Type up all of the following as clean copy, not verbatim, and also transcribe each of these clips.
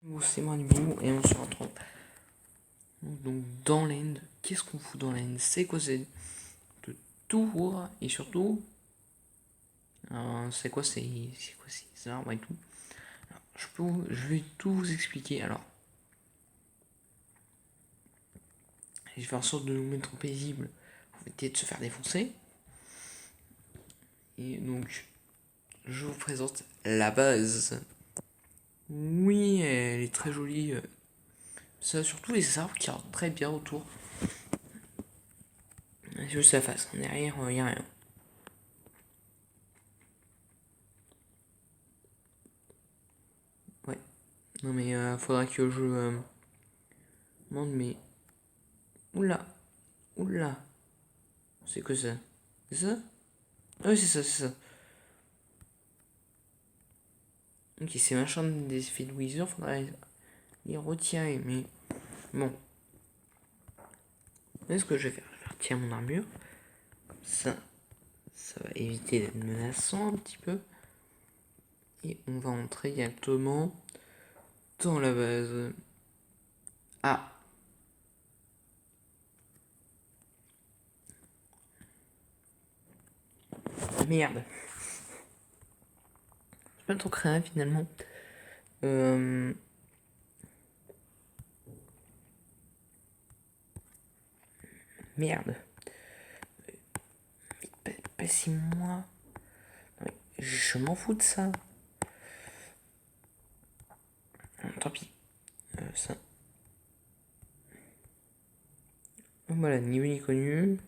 Bon, c'est moi Nibou et on se retrouve donc dans l'end. Qu'est-ce qu'on fout dans l'end? C'est quoi? C'est de tour et surtout c'est quoi ces arbres et tout. Alors, je vais tout vous expliquer. Alors je vais faire en sorte de nous mettre paisible pour éviter de se faire défoncer. Et donc je vous présente la base. Oui, elle est très jolie. Ça, surtout les arbres qui rentrent très bien autour. Juste la face, en derrière, il n'y a rien. Ouais. Non mais faudra que je demande mais... Oula. Oula. C'est que ça? C'est ça? Ah oui c'est ça, c'est ça. Ok, c'est machin des effets de Wizard, faudrait les retirer, mais... Bon. Là, ce que je vais faire, je vais retirer mon armure. Comme ça va éviter d'être menaçant un petit peu. Et on va entrer directement dans la base. Ah! Merde! C'est pas trop créatif finalement. Merde. Passez-moi. Je m'en fous de ça. Tant pis. Ça. Voilà, niveau ni connu.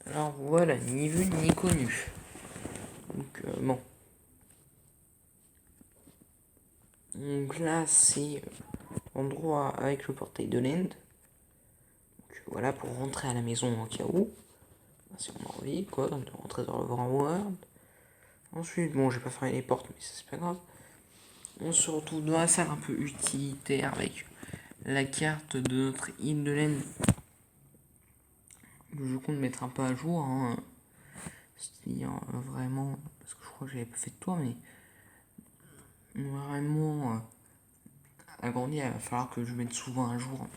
Alors voilà, ni vu ni connu. Donc bon. Donc là c'est endroit avec le portail de l'end. Donc voilà pour rentrer à la maison en cas où. Si on a envie quoi, de rentrer dans le Grand World. Ensuite, bon j'ai pas fermé les portes mais ça c'est pas grave. On se retrouve dans la salle un peu utilitaire avec la carte de notre île de l'end. Je compte mettre un peu à jour. Hein. C'est-à-dire vraiment, parce que je crois que j'avais pas fait de toi, mais vraiment agrandi, il va falloir que je mette souvent à jour.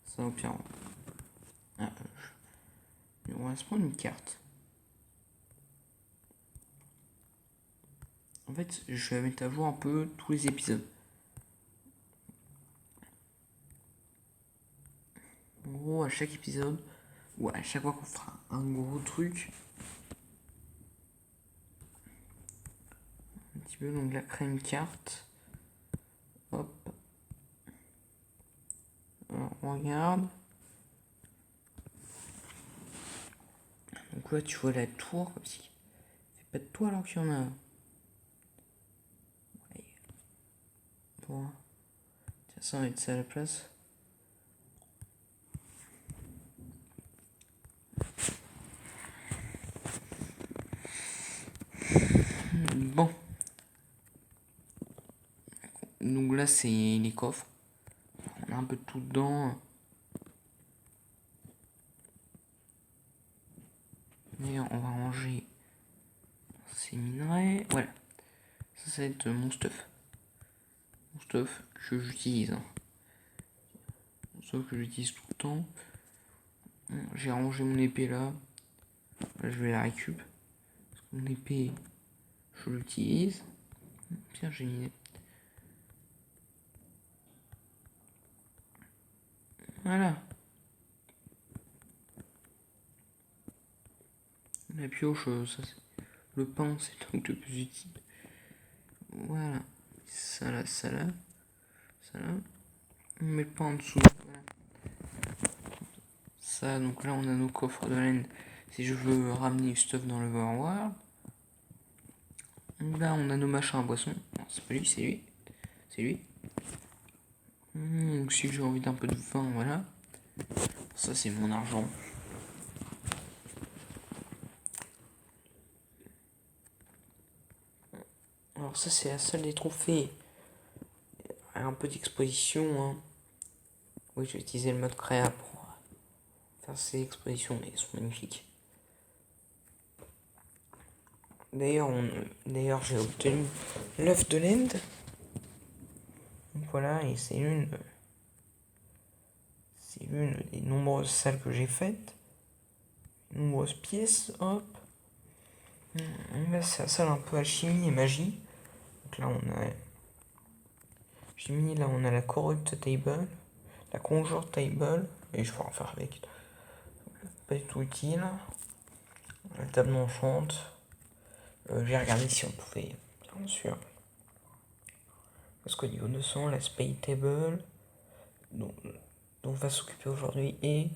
Ça au pire. Ah, on va se prendre une carte. En fait, je vais mettre à jour un peu tous les épisodes. En gros, à chaque épisode, ou à chaque fois qu'on fera un gros truc, un petit peu, donc là, créer une carte. Hop. Alors, on regarde. Donc là, tu vois la tour, comme si. C'est pas de toi alors qu'il y en a. Ouais. Bon. Tiens, ça, on va mettre ça à la place. Bon. Donc là, c'est les coffres. On a un peu de tout dedans. Et on va ranger ces minerais. Voilà. Ça va être mon stuff. Mon stuff que j'utilise. Mon stuff que j'utilise tout le temps. J'ai rangé mon épée là. Là, je vais la récup. Parce que mon épée, je l'utilise. Tiens, j'ai une idée. Voilà. La pioche, ça c'est. Le pain, c'est le truc le plus utile. Voilà. Ça là, ça là. Ça là. On met le pain en dessous. Voilà. Ça, donc là, on a nos coffres de laine. Si je veux ramener du stuff dans le Overworld. Là, on a nos machins à boisson. Non, c'est pas lui, c'est lui. C'est lui. Donc, si j'ai envie d'un peu de vin, voilà. Ça, c'est mon argent. Alors, ça, c'est la salle des trophées. Un peu d'exposition. Hein. Oui, j'ai utilisé le mode créa pour faire ces expositions, mais elles sont magnifiques. D'ailleurs, j'ai obtenu l'œuf de l'End. Donc voilà, et c'est l'une des nombreuses salles que j'ai faites. Nombreuses pièces, hop. Là, c'est la salle un peu alchimie et magie. Donc là, on a alchimie, là, on a la corrupt table, la conjure table, et je pourrais en faire avec. Pas du tout utile. La table d'enchante. J'ai regardé si on pouvait, bien sûr. Parce qu'au niveau 200, la spade table, dont on va s'occuper aujourd'hui, et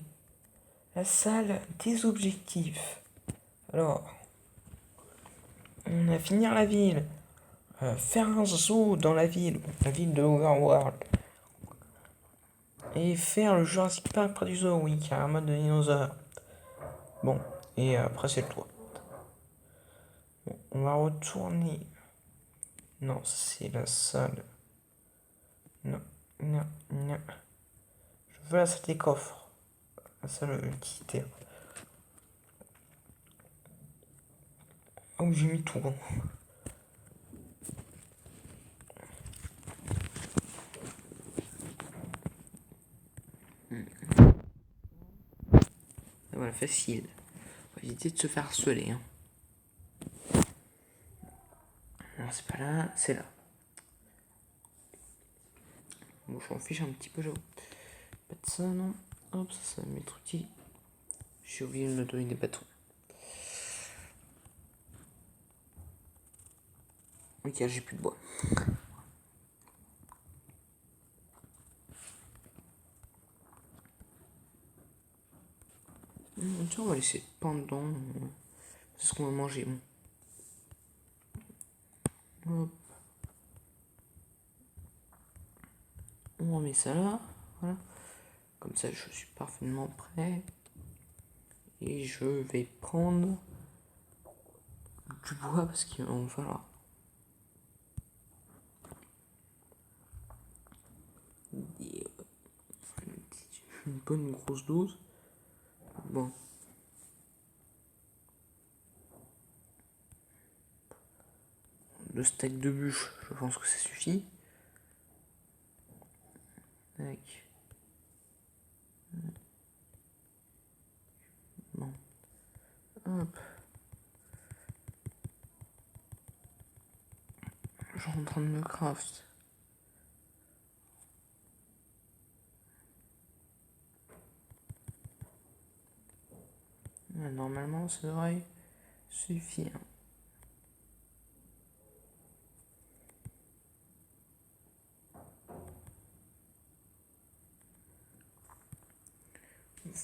la salle des objectifs. Alors, on a finir la ville, faire un zoo dans la ville de Overworld, et faire le Jurassic Park près du zoo, oui, qui a un mode de dinosaure. Bon, et après c'est le toit. Bon, on va retourner. Non, c'est la salle. Non, non, non. Je veux la salle des coffres. La salle utilitaire. Oh, j'ai mis tout. Hein. Voilà, facile. On va éviter de se faire harceler. Hein. Non, c'est pas là, c'est là. Bon, je m'en fiche un petit peu, j'avoue. Pas de ça, non. Hop, ça va m'être utile. J'ai oublié de me donner des bâtons. Ok, j'ai plus de bois. Tiens, on va laisser pendant. C'est ce qu'on va manger. Bon. Hop. On remet ça là. Voilà. Comme ça, je suis parfaitement prêt. Et je vais prendre du bois parce qu'il va en falloir. Une bonne grosse dose. Bon. Le steak de bûche, je pense que ça suffit. Tac. Bon. Hop. Je suis en train de me craft. Normalement, ça devrait suffire.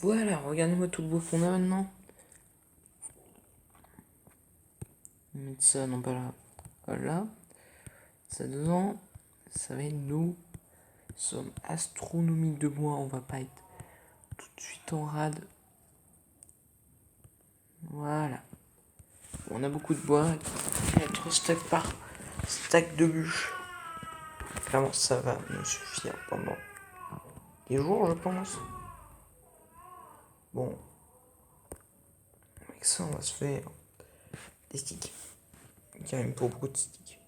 Voilà, regardez-moi tout le beau qu'on a maintenant. On va mettre ça, non pas là, voilà. Ça dedans, ça va être nous. Somme astronomique de bois, on va pas être tout de suite en rade. Voilà. On a beaucoup de bois, 4 stacks par stack de bûches. Clairement, ça va nous suffire pendant des jours, je pense. Bon, avec ça, on va se faire des sticks. Car il me faut beaucoup de sticks.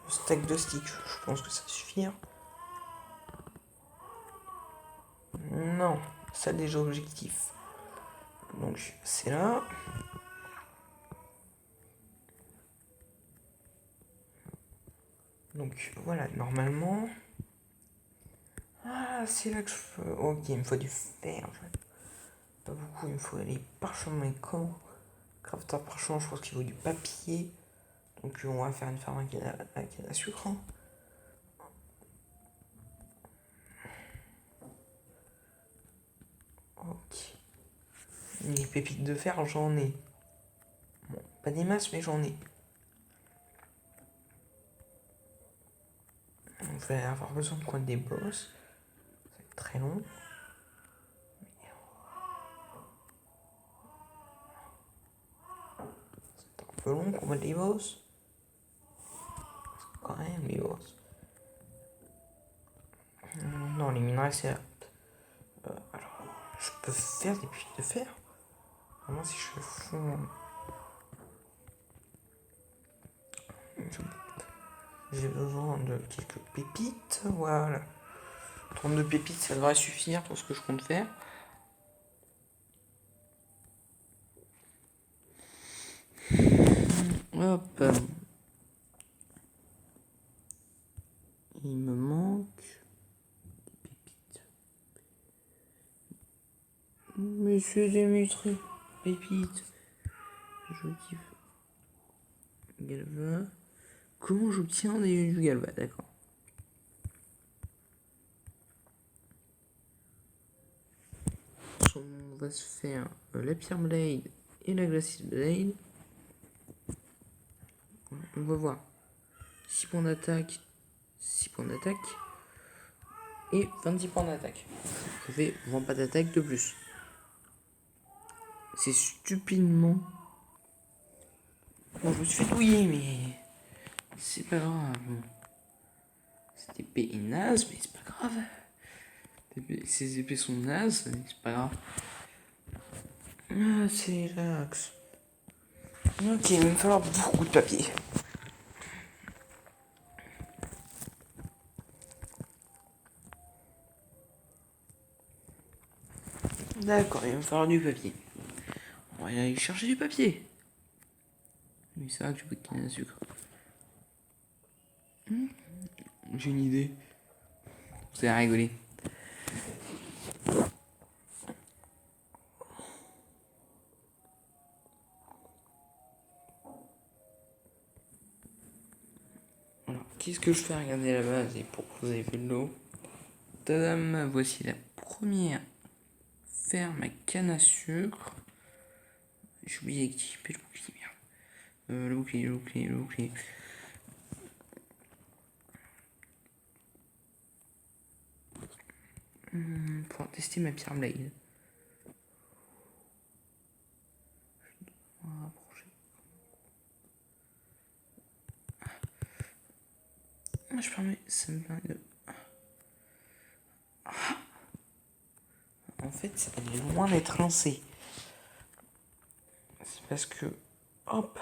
Le stack de sticks, je pense que ça suffire. Non, ça déjà objectif. Donc c'est là. Donc voilà, normalement. Ah, c'est là que je peux. Ok, il me faut du fer. Pas beaucoup, il me faut les parchemins. Comment crafter parchemin, je pense qu'il faut du papier. Donc on va faire une ferme à canne à sucre. Hein. Ok. Les pépites de fer, j'en ai. Bon, pas des masses, mais j'en ai. On va avoir besoin de quoi des boss. Ça va être très long. C'est un peu long qu'on va des boss. Quand même, les boss. Non, les minerais, c'est là. Alors, je peux faire des pics de fer. Vraiment, si je fais fond. J'ai besoin de quelques pépites. Voilà. 32 pépites, ça devrait suffire pour ce que je compte faire. Hop. Il me manque des pépites. Monsieur Dimitri, pépites. Je kiffe. Galva. Comment j'obtiens du galva? D'accord. On va se faire la pierre blade et la glacis blade. On va voir 6 points d'attaque, 6 points d'attaque et 26 points d'attaque. Ça fait 20 pas d'attaque de plus. C'est stupidement. Bon, je me suis fait douiller, mais c'est pas grave. Cette épée est naze, mais c'est pas grave. Ces épées sont nazes, mais c'est pas grave. Ah, c'est relax. Ok, il va me falloir beaucoup de papier. D'accord, il va me falloir du papier. On va aller chercher du papier. Mais c'est vrai que j'ai pas de canne à sucre. J'ai une idée. Vous allez rigoler. Alors, qu'est-ce que je fais? Regarder la base et pour que vous ayez vu de l'eau. Tadam, voici la première ferme à canne à sucre. J'ai oublié d'équiper le bouclier, merde. Le bouclier. Pour tester ma pierre blade. On va rapprocher. Je permets, ça me permet de. En fait, elle est loin d'être lancée. C'est parce que, hop,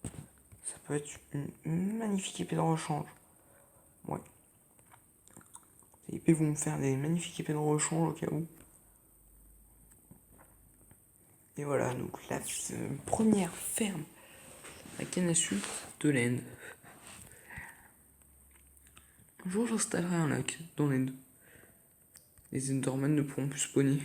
ça peut être une magnifique épée de rechange. Ouais. Les épées vont me faire des magnifiques épées de rechange au cas où. Et voilà, donc la première ferme à canne à sucre de l'Inde. Un jour, j'installerai un lac dans l'Inde. Les Endermen ne pourront plus spawner.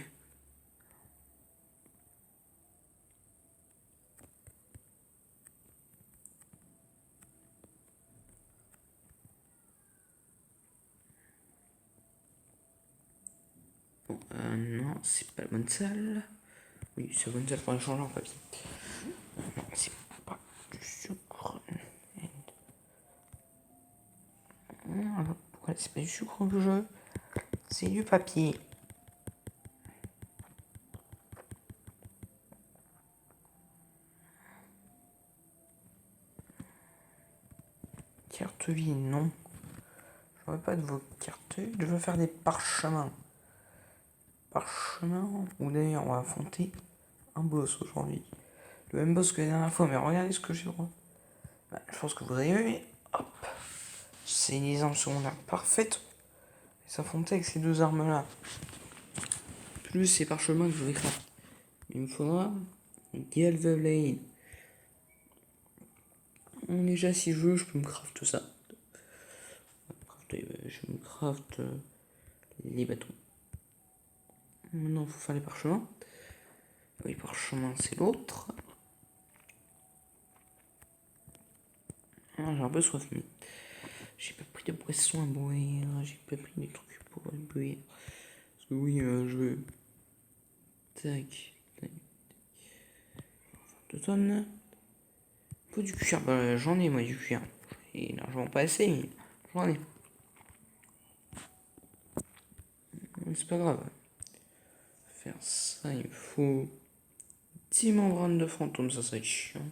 Bon, non, c'est pas la bonne salle. Oui, c'est la bonne salle pour échanger en papier. Non, c'est pas du sucre. Alors, pourquoi c'est pas du sucre que je veux? C'est du papier. Carte vie, non. J'aurais pas de vos cartes. Je veux faire des parchemins. Parchemins. Ou d'ailleurs, on va affronter un boss aujourd'hui. Le même boss que la dernière fois, mais regardez ce que j'ai droit. Je pense que vous avez vu, mais hop. C'est une armes secondaires parfaite. Et s'affronter avec ces deux armes-là. Plus ces parchemins que je vais craft. Il me faudra Galva Blade. Déjà, si je veux, je peux me craft tout ça. Je me craft les bâtons. Maintenant, il faut faire les parchemins. Les parchemins, c'est l'autre. Ah, j'ai un peu soif, mais j'ai pas pris de boisson à boire. J'ai pas pris des trucs pour boire. Parce que oui, je veux. Tac. 2 tonnes. Faut du cuir. Bah, j'en ai, moi, du cuir. Et largement pas assez, mais j'en ai. C'est pas grave. Faire ça, il me faut 10 membranes de fantôme, ça serait chiant.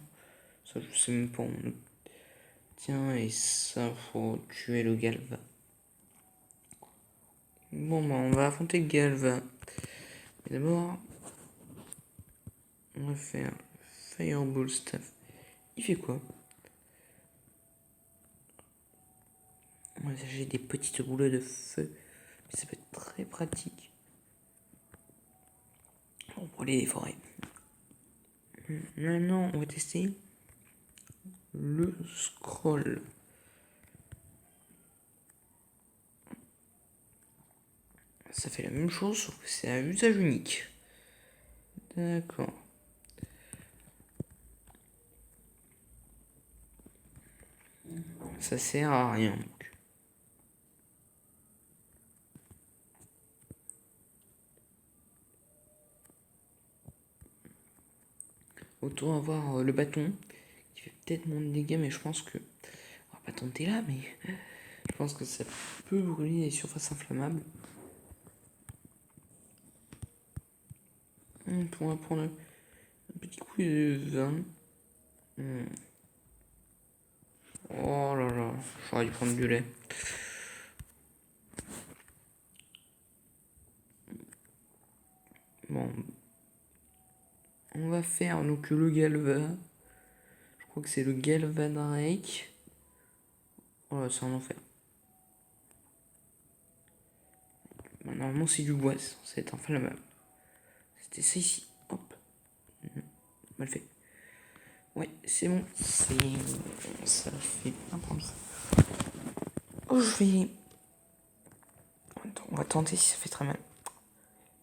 Ça, je sais même pas. Tiens, et ça, faut tuer le galva. Bon, bah, on va affronter Galva. Mais d'abord, on va faire Fireball Staff. Il fait quoi? J'ai des petites rouleaux de feu. Ça peut être très pratique pour brûler les forêts. Maintenant, on va tester le scroll. Ça fait la même chose, sauf que c'est un usage unique. D'accord. Ça sert à rien. Donc. Autant avoir le bâton qui fait peut-être moins de dégâts, mais je pense que. On va pas tenter là, mais je pense que ça peut brûler les surfaces inflammables. On va prendre un petit coup de vin. Oh là là, j'aurais dû prendre du lait. Bon. On va faire donc le Galva. Je crois que c'est le Galva Drake. Oh là, c'est un enfer. Normalement, c'est du bois, c'est censé être inflammable. C'était ça ici. Hop. Mal fait. Ouais, c'est bon. Ça fait un point de feu. Oh, je vais. Attends, on va tenter si ça fait très mal.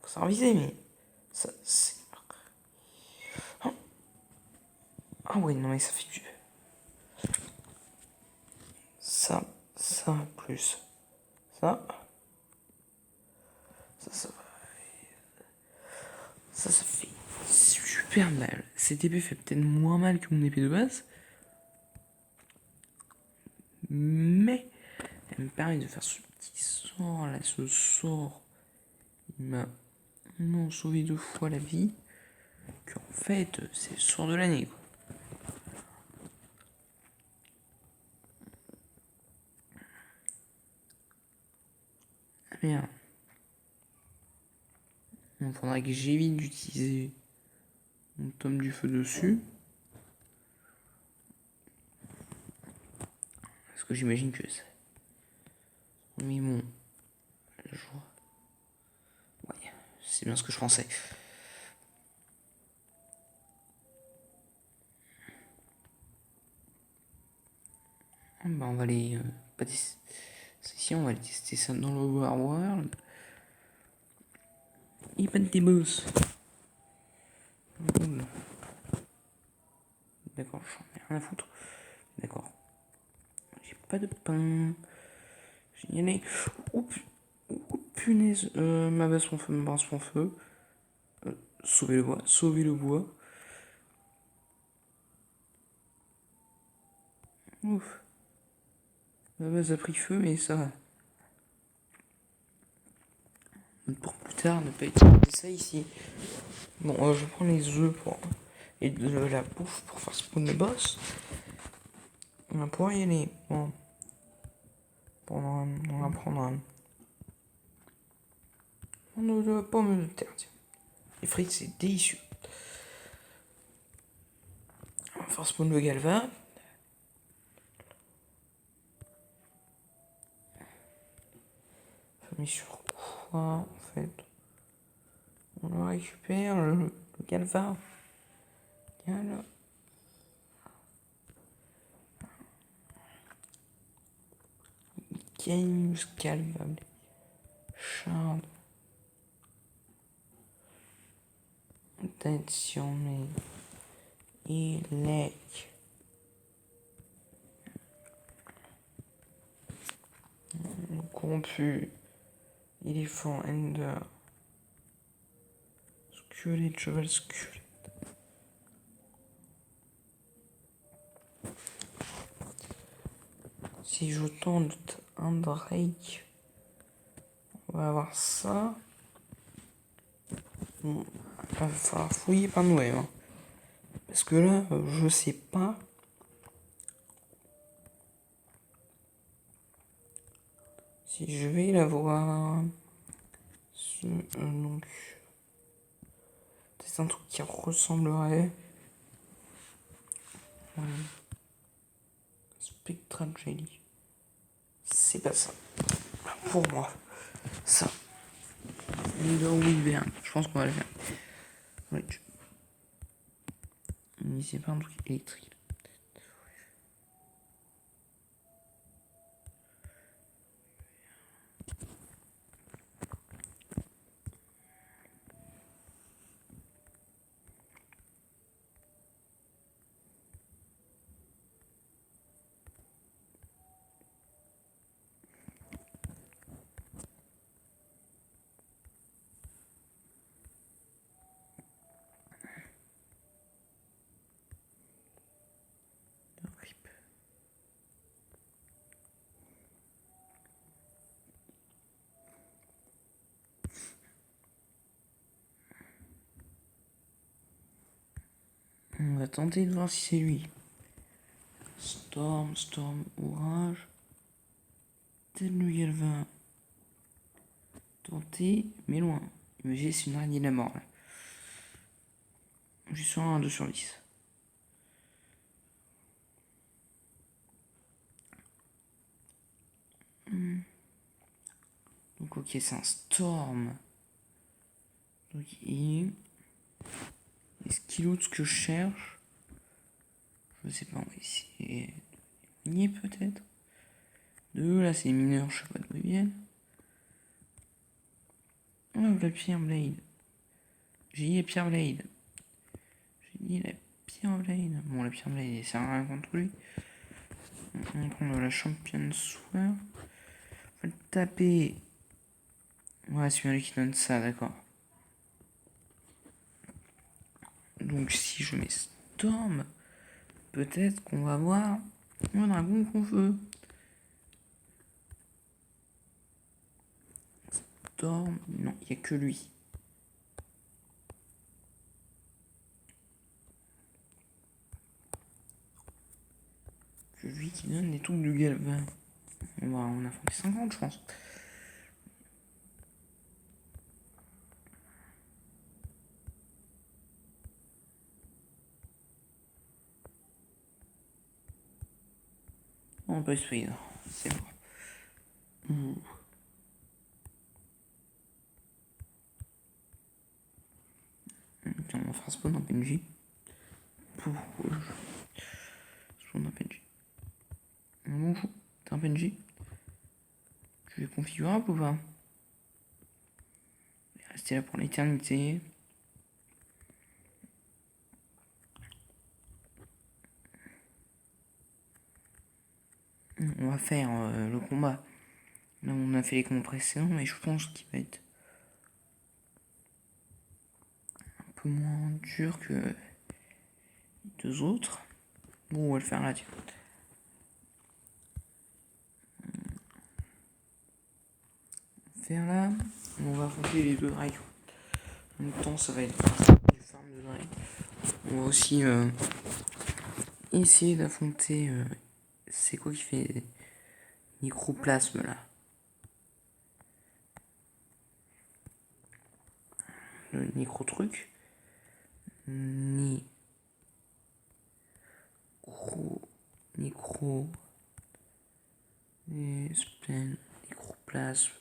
Faut savoir viser, mais. Ça, c'est. Ah ouais, non, mais ça fait du. Ça plus. Ça. Ça fait super mal. Cette épée fait peut-être moins mal que mon épée de base. Mais elle me permet de faire ce petit sort là. Ce sort, il m'a non sauvé 2 fois la vie. Qu'en fait, c'est le sort de l'année quoi. Ah merde. Il faudra que j'évite d'utiliser mon tome du feu dessus. Parce que j'imagine que ça. Mais bon. Ouais, c'est bien ce que je pensais. Bah on va aller. Pas tester. Ici, on va aller tester ça dans le Overworld. Il pas des boss. D'accord, j'en ai rien à foutre. D'accord. J'ai pas de pain. J'ai y aller. Oh, punaise. Ma base mon feu, ma brasse mon feu. Sauver le bois, sauver le bois. Ouf. Ma base a pris feu, mais ça va. Pour plus tard, ne pas utiliser ça ici. Bon, je prends les œufs pour. Et de la bouffe pour faire spawn le boss. On va pouvoir y aller. Bon. On va prendre un. On ne va pas me terre, tiens. Les frites, c'est délicieux. On va faire spawn le Galva. Mais sur quoi en fait? On récupère le Galva. Galva. Gaius Galva. Shard. Attention, mais il est. Corrompu. Éléphant, Ender. Squelette, cheval, squelette. Si je tente un Drake, on va avoir ça. Bon, il va falloir fouiller par nous-mêmes. Hein. Parce que là, je sais pas. Si je vais l'avoir. Donc, c'est un truc qui ressemblerait. Spectral Jelly. C'est pas ça. Pour moi, ça. Leader Wyvern. Je pense qu'on va le faire. Ouais. Mais c'est pas un truc électrique. On va tenter de voir si c'est lui. Storm, orage. Tel Galvin. Tenter, mais loin. Imaginez, c'est une araignée de la mort. Là. Je suis sur un 2 sur 10. Donc ok, c'est un storm. Donc est-ce qu'il y a ce que je cherche? Je sais pas, on va essayer de nier peut-être. 2, là c'est mineur, je sais pas d'où ils viennent. Oh, la Pierre Blade. J'ai dit la Pierre Blade. J'ai dit la Pierre Blade. Bon, la Pierre Blade, ça sert à rien contre lui. On va prendre la championne soir. On va le taper. Ouais, c'est bien lui qui donne ça, d'accord. Donc si je mets Storm, peut-être qu'on va voir un dragon qu'on veut. Storm, non, il n'y a que lui. Que lui qui donne des trucs de galvin. On a fait 50, je pense. On peut essayer, c'est bon. On va faire spawn en PNJ. Spawn en PNJ. Bonjour, t'es un PNJ. Tu es configurable ou pas? Rester là pour l'éternité. On va faire le combat. Là, on a fait les combats précédents, mais je pense qu'il va être un peu moins dur que les deux autres. Bon, on va le faire là, tiens. Faire là, on va affronter les deux dragons. En même temps, ça va être du farm de dragon. On va aussi essayer d'affronter. C'est quoi qui fait microplasme là? Le micro truc. Micro. Microplasme.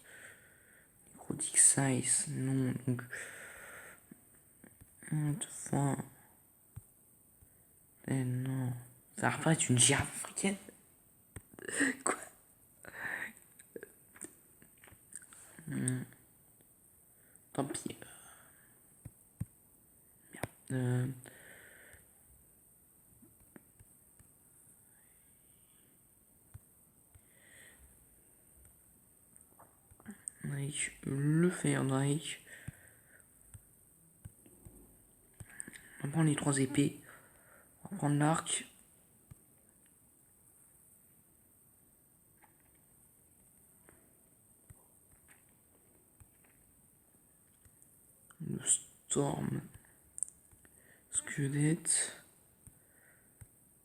Microtic size. Non, donc. Enfin. Non. Ça va apparaître une girafe africaine. Quoi? Tant pis. Merde. Avec le Fire Drake. On va prendre les 3 épées. On va prendre l'arc. Le Storm. Squelette.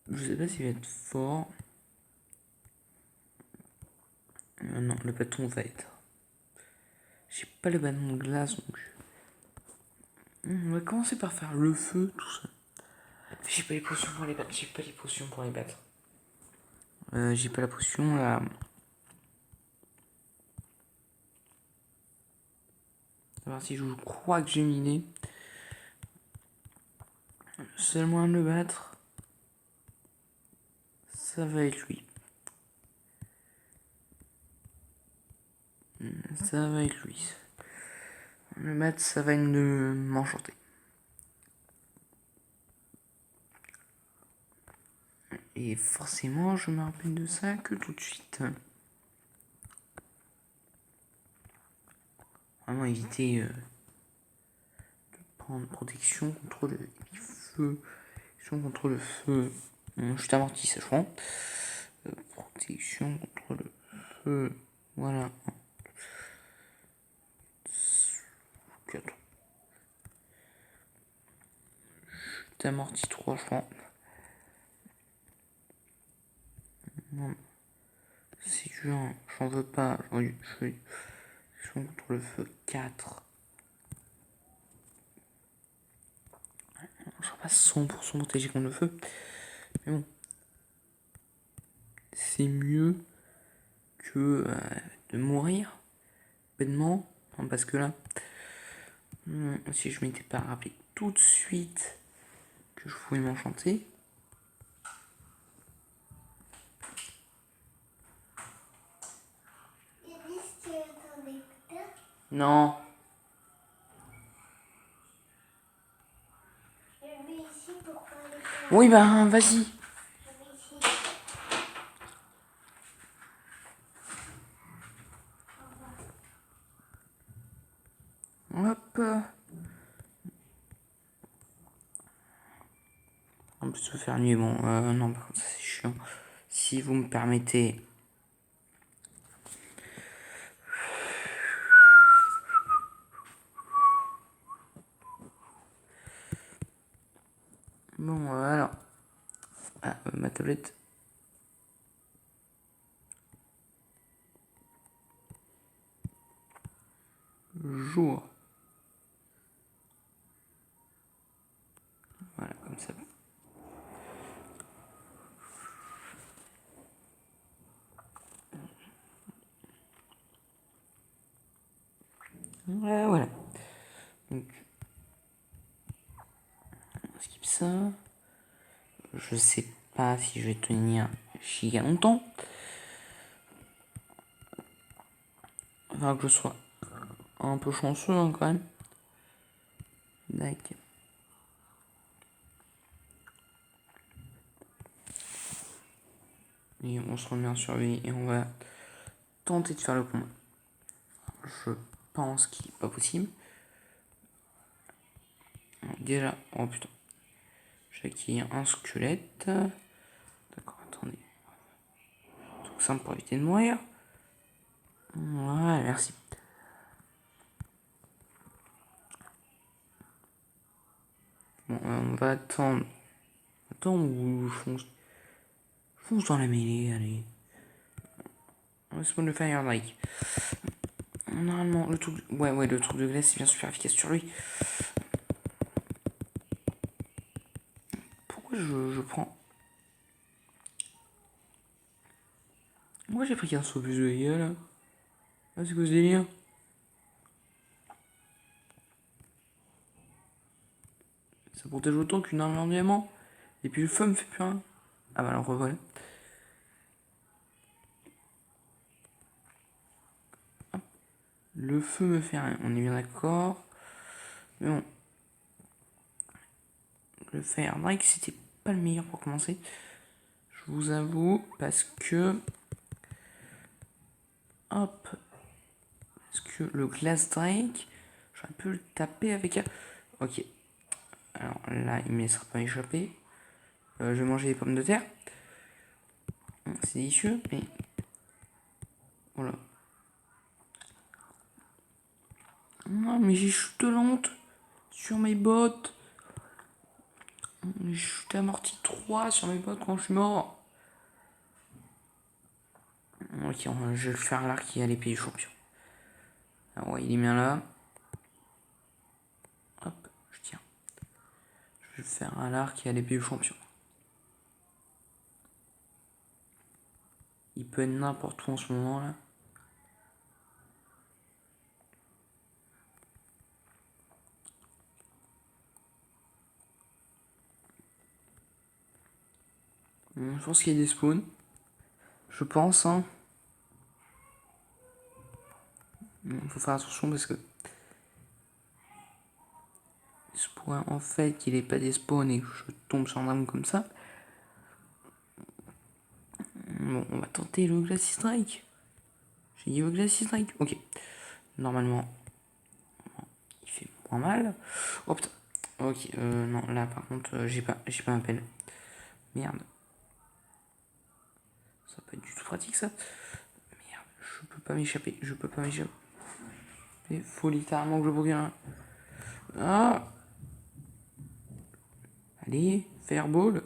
Je sais pas s'il va être fort. Non, le bâton va être. J'ai pas le ballon de glace donc. On va commencer par faire le feu, tout ça. J'ai pas les potions pour les battre. J'ai pas les potions pour les battre. J'ai pas la potion là. Alors si je crois que j'ai miné. Seul moyen de le battre, ça va être lui. Ça va être lui. Le battre, ça va être de m'enchanter. Et forcément, je me rappelle de ça que tout de suite. Vraiment éviter de prendre protection contre le feu. Protection contre le feu. Je t'amortis, ça je prends. Protection contre le feu. Voilà. 4. Je t'amortis 3, je prends. Non. Si tu veux, j'en veux pas. Je fais contre le feu 4. Je serai pas 100% protégé contre le feu. Mais bon. C'est mieux que de mourir bêtement. Hein, parce que là, si je m'étais pas rappelé tout de suite que je pouvais m'enchanter. Non. Oui, ben, vas-y. Hop. En plus, se faire nuit, bon, non, par contre, ça c'est chiant. Si vous me permettez. Bon, alors. Ah, ma tablette. Jour. Voilà, comme ça. Voilà. Donc, on skip ça. Je sais pas si je vais tenir giga longtemps. Enfin, que je sois un peu chanceux hein, quand même. D'accord. Et on se remet en survie et on va tenter de faire le combat. Je pense qu'il n'est pas possible. Déjà, oh putain. J'ai acquis un squelette. D'accord, attendez. Tout simple pour éviter de mourir. Ouais, merci. Bon, on va attendre. Attends, ou je fonce. Je fonce dans la mêlée, allez. On va se prendre le Fire Drake. Normalement, le truc. Ouais, le truc de glace, c'est bien super efficace sur lui. Pourquoi je prends. Moi j'ai pris qu'un saut plus de dégâts là. Ah, c'est quoi ce délire? Ça protège autant qu'une armure en diamant. Et puis le feu me fait plus rien. Ah bah alors revoilà. Le feu me fait rien, on est bien d'accord. Mais bon. Le Fire Drake c'était pas le meilleur pour commencer. Je vous avoue, parce que. Hop. Parce que le Glass Drake, j'aurais pu le taper avec un. Ok. Alors là, il me laissera pas échapper. Je vais manger les pommes de terre. C'est délicieux, mais. Voilà. Non, mais j'ai chute lente sur mes bottes. J'ai chute amorti 3 sur mes bottes quand je suis mort. Ok, je vais le faire l'arc qui a l'épée du champion. Ah ouais, il est bien là. Hop, je tiens. Je vais faire un l'arc et à l'épée au champion. Il peut être n'importe où en ce moment là. Je pense qu'il y a des spawns. Je pense, hein. Faut faire attention parce que spawn, en fait, qu'il n'est pas des spawns et que je tombe sur un arme comme ça. Bon, on va tenter le Glacis Strike. J'ai dit le Glacis Strike. Ok. Normalement, il fait moins mal. Oh putain. Ok, non, là par contre, j'ai pas ma peine. Merde. Ça peut être du tout pratique ça. Merde, je peux pas m'échapper. Je peux pas m'échapper. Il faut littéralement que je bouge. Ah. Allez, Fireball.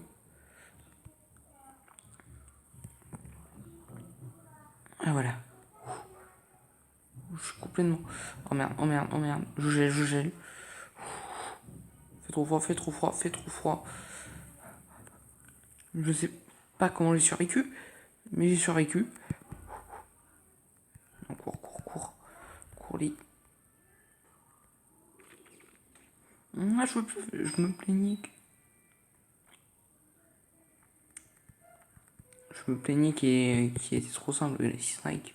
Ah voilà. Je suis complètement. Oh merde, oh merde, oh merde. Je gèle, je gèle. Fait trop froid, fait trop froid, fait trop froid. Je sais pas comment j'ai survécu, mais j'ai survécu. Non, cours, cours, cours. Cours, lit. Ah, je me plaignais. Je me plaignais qu'il était trop simple, le strike.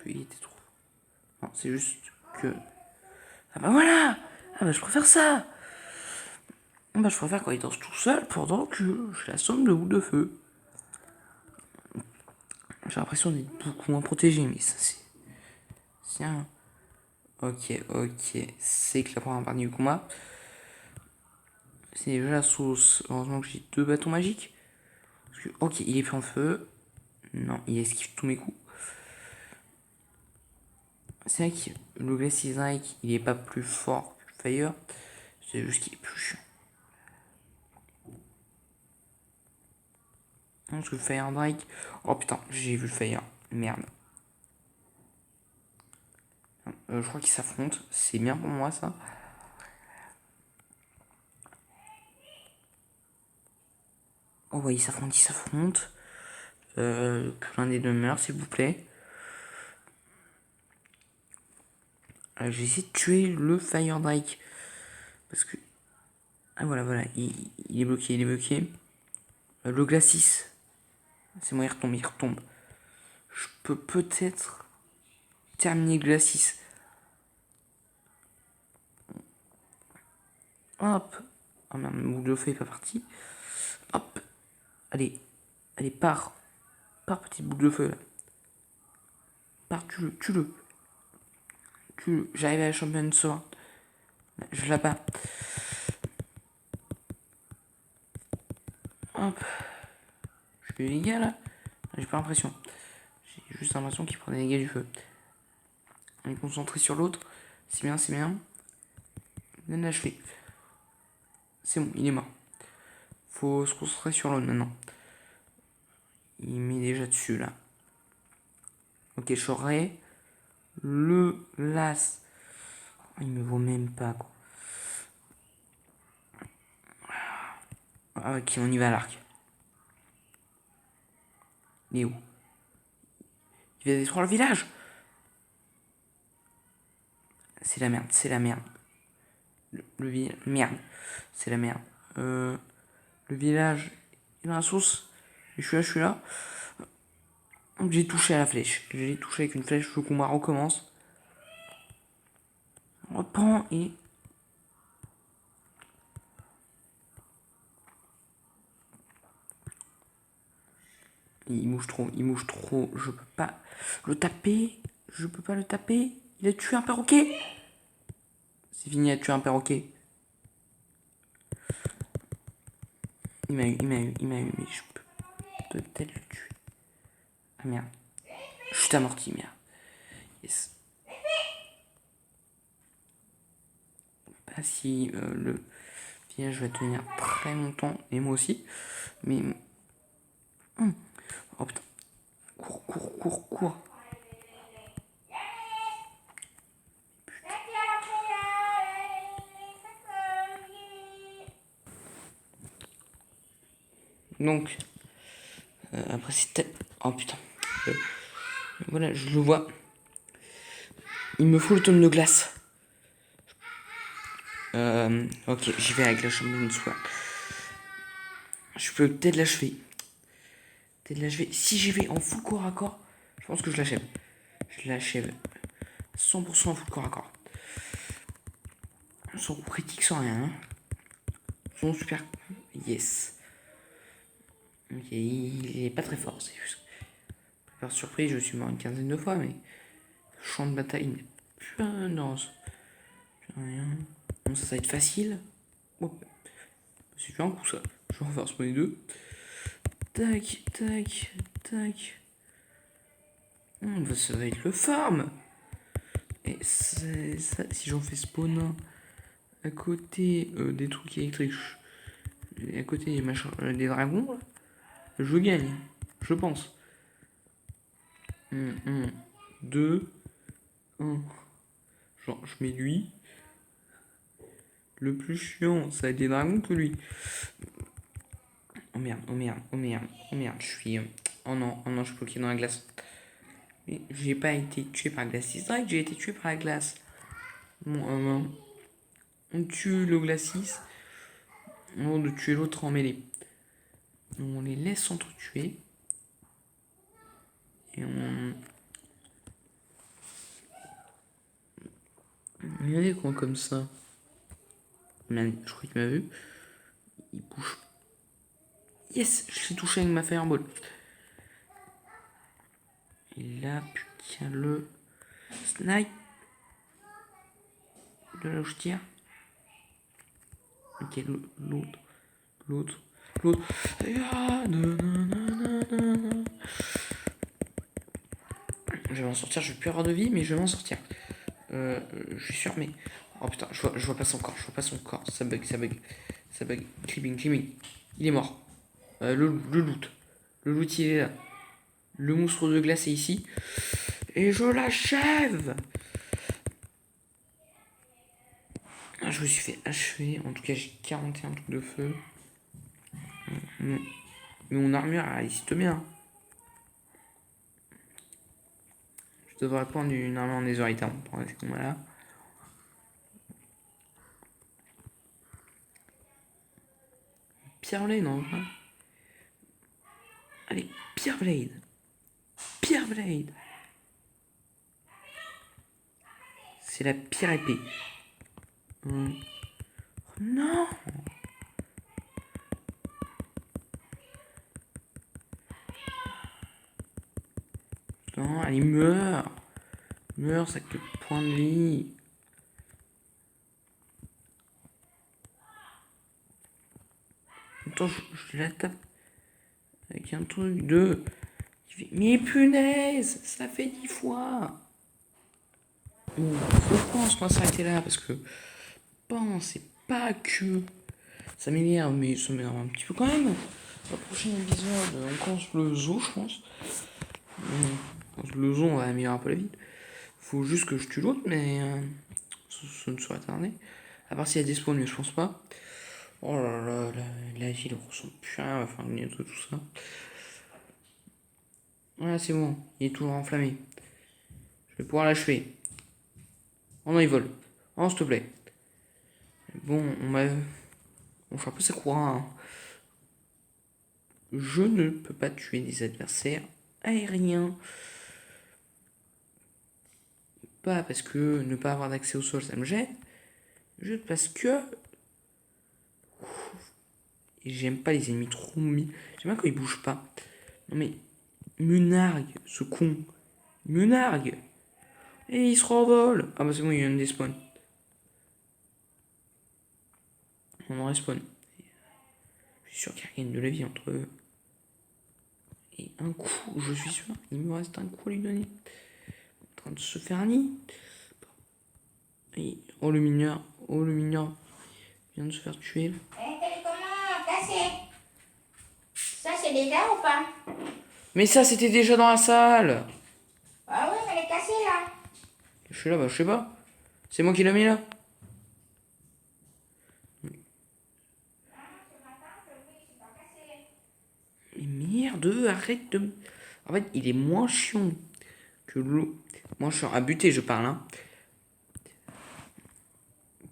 Il était trop. Non, c'est juste que. Ah bah voilà. Ah bah je préfère ça. Bah je préfère quand il danse tout seul pendant que je l'assomme de boule de feu. J'ai l'impression d'être beaucoup moins protégé, mais ça c'est. Tiens. Ok, ok. C'est que la première partie du combat. C'est déjà la sauce. Heureusement que j'ai 2 bâtons magiques. Parce que, ok, il est pris en feu. Non, il esquive tous mes coups. C'est vrai que le Glacis Strike, il est pas plus fort que le Fire. C'est juste qu'il est plus chiant. Parce que le Fire Drake. Oh putain, j'ai vu le Fire. Merde. Je crois qu'ils s'affrontent. C'est bien pour moi ça. Oh ouais, ils s'affrontent, ils s'affrontent. Que l'un des deux meurt, s'il vous plaît. J'ai essayé de tuer le Fire Drake. Parce que. Ah voilà, voilà. Il est bloqué, il est bloqué. Le Glacis. C'est moi, il retombe, il retombe. Je peux peut-être terminer Glacis. Hop. Oh merde, mon boucle de feu est pas parti. Hop. Allez. Allez, pars. Pars, petite boucle de feu là. Pars, tue-le, tue-le. Tue-le. J'arrive à la championne Sora. Je la bats. Hop. Je fais des dégâts là. J'ai pas l'impression. J'ai juste l'impression qu'il prend des dégâts du feu. On est concentré sur l'autre. C'est bien, c'est bien. Bien l'achever. C'est bon, il est mort. Faut se concentrer sur l'autre maintenant. Il met déjà dessus là. Ok, j'aurai le las. Il me vaut même pas quoi. Ah, ok, on y va à l'arc. Il est où? Il va détruire le village. C'est la merde, c'est la merde. Le village. Merde. C'est la merde. Le village. Il a un sauce. Je suis là, je suis là. J'ai touché à la flèche. J'ai touché avec une flèche. Le combat recommence. On reprend et. Il bouge trop, il bouge trop. Je peux pas le taper. Je peux pas le taper. Il a tué un perroquet. C'est fini, il a tué un perroquet. Il m'a eu, il m'a eu, il m'a eu, mais je peux peut-être le tuer. Ah merde. Je suis amorti, merde. Yes. Pas si le village va tenir très longtemps, et moi aussi. Mais. Oh putain. Cours, cours, cours, cours. Donc, après c'était... Oh putain. Voilà, je le vois. Il me faut le tome de glace. Ok, j'y vais avec la chambre de soie. Je peux peut-être l'achever. Si j'y vais en full corps à corps, je pense que je l'achève. Je l'achève 100% en full corps à corps. Sans coup critique, sans rien. Hein. Son super. Yes. Ok, il est pas très fort, c'est juste. Par surprise, je suis mort une quinzaine de fois, mais. Champ de bataille n'est plus un danse. Rien. Bon, ça va être facile. Oh. C'est un coup ça. Je vais refaire spawner deux. Tac, tac, tac. Ça va être le farm. Et ça, si j'en fais spawn un à côté des trucs électriques, à côté des machins, des dragons, je gagne. Je pense. 2, 1. Genre, je mets lui. Le plus chiant, ça va être des dragons que lui. Oh merde, oh merde, oh merde, oh merde, je suis. Oh non, je suis bloqué dans la glace. Mais j'ai pas été tué par la glace. C'est vrai que j'ai été tué par la glace. Bon, on tue le glacis avant de tuer l'autre en mêlée. On les laisse s'entretuer. Et on. Regardez quoi comme ça. Je crois qu'il m'a vu. Il bouge. Yes, je l'ai touché avec ma fireball. Et là, putain, le snipe. De là où je tire. Ok, l'autre. Je vais m'en sortir, je vais plus avoir de vie, mais je vais m'en sortir. Je suis sûr, mais. Oh putain, je vois pas son corps, Ça bug. Clipping. Il est mort. Le loot. Le loot, il est là. Le monstre de glace est ici. Et je l'achève. Je me suis fait achever. En tout cas, j'ai 41 trucs de feu. Mais mon armure, elle résiste bien. Je devrais prendre une armure en netherite pendant ces combats-là. Pierre Blade, non? Allez, Pierre Blade. C'est la pire épée. Non. Non, allez, meurs. Ça que point de vie. Attends, je la tape avec un truc de... Mais punaise, ça fait 10 fois. Faut pas se s'arrêter là parce que c'est pas que ça m'énerve, mais ça m'énerve un petit peu quand même. Au prochain épisode, on commence le zoo, je pense. Le zoo, on va améliorer un peu la vie. Faut juste que je tue l'autre, mais ça ne saurait tarder. À part s'il y a des spawns, mais je pense pas. Oh là là, la ville ressemble plus à rien, enfin, tout ça. Voilà, c'est bon, il est toujours enflammé. Je vais pouvoir l'achever. Oh non, il vole. Oh, s'il te plaît. Bon, on fait un peu sa courant. Je ne peux pas tuer des adversaires aériens. Pas parce que ne pas avoir d'accès au sol, ça me gêne. Juste parce que... J'aime pas les ennemis trop mis. J'aime pas quand ils bougent pas. Non mais... Il me nargue, ce con. Il me nargue. Et il se renvole. Ah bah c'est bon, il y a un despawn. On en respawn. Je suis sûr qu'il y a rien de la vie entre eux. Et un coup, je suis sûr, il me reste un coup à lui donner. En train de se faire un nid. Et, oh le mineur vient de se faire tuer. Comment casser? Ça c'est déjà ou pas? Mais ça c'était déjà dans la salle. Ah oui, mais elle est cassée là. Je suis là, bah je sais pas. C'est moi qui l'ai mis là. Merde, arrête de... En fait, il est moins chiant que l'autre. Moins chiant à buter, je parle, hein.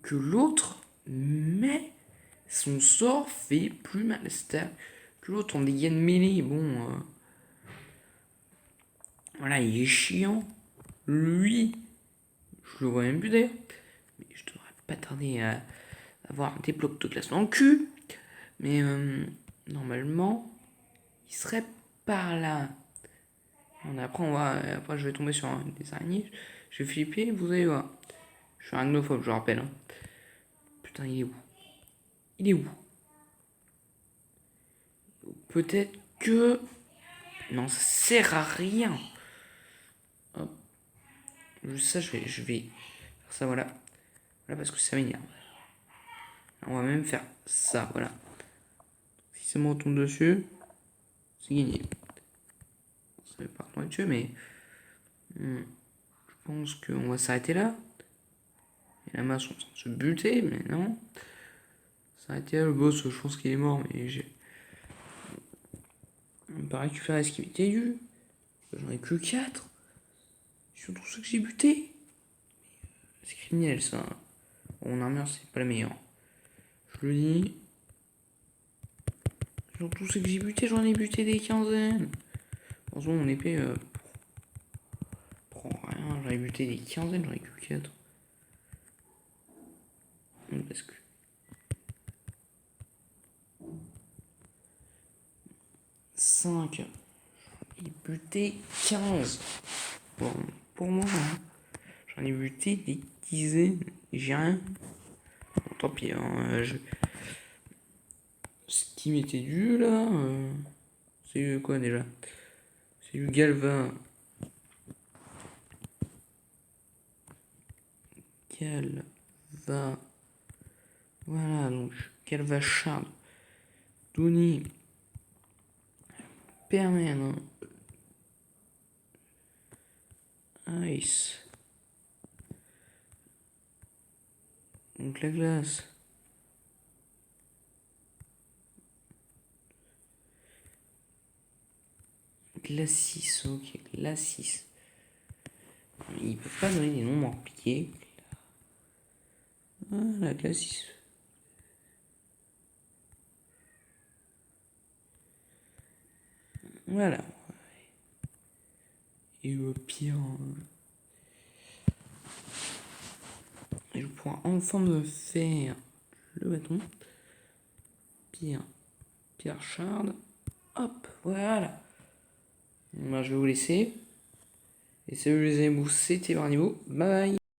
Que l'autre, mais son sort fait plus mal. C'est-à-dire que l'autre, en dégâts de mêlée, bon... voilà, il est chiant. Lui, je le vois même plus d'ailleurs. Mais je devrais pas tarder à avoir des blocs de glace dans le cul. Mais normalement, il serait par là. Après, après, je vais tomber sur des araignées. Je vais flipper, vous allez voir. Je suis un arachnophobe, je rappelle. Hein. Putain, il est où? Il est où? Peut-être que... Non, ça sert à rien. Hop. Ça, je vais faire ça, voilà. Voilà, parce que ça m'énerve. On va même faire ça, voilà. Si ça me retombe dessus, c'est gagné. Ça va pas retomber dessus, mais... je pense qu'on va s'arrêter là. Et la masse, on va se buter, mais non. S'arrêter là, le boss, je pense qu'il est mort, mais j'ai... On va pas récupérer ce qui m'était dû. J'en ai que 4. Surtout ceux que j'ai butés. C'est criminel, ça. Mon armure, c'est pas la meilleure. Je le dis. Surtout ceux que j'ai butés, j'en ai buté des quinzaines. Heureusement, mon épée prend rien. J'en ai buté des quinzaines, j'en ai que 4. Parce que... Cinq. J'en ai buté 15. Bon, pour moi, hein. J'en ai buté des dizaines. J'ai rien. Bon, tant pis, hein, ce qui m'était dû là, c'est quoi déjà? C'est du Galva. Galva. Voilà, donc Galva Shard. Donner. Permanent. Ice. Donc la glace. Glacis, ok, Glacis. Ils peuvent pas donner des noms moins compliqués. Ah, la Glacis. Voilà. Et au pire, je pourrai enfin me faire le bâton. Pierre Shard. Hop, voilà. Moi, je vais vous laisser. Et salut les amis, c'était Barnivo. Bye bye.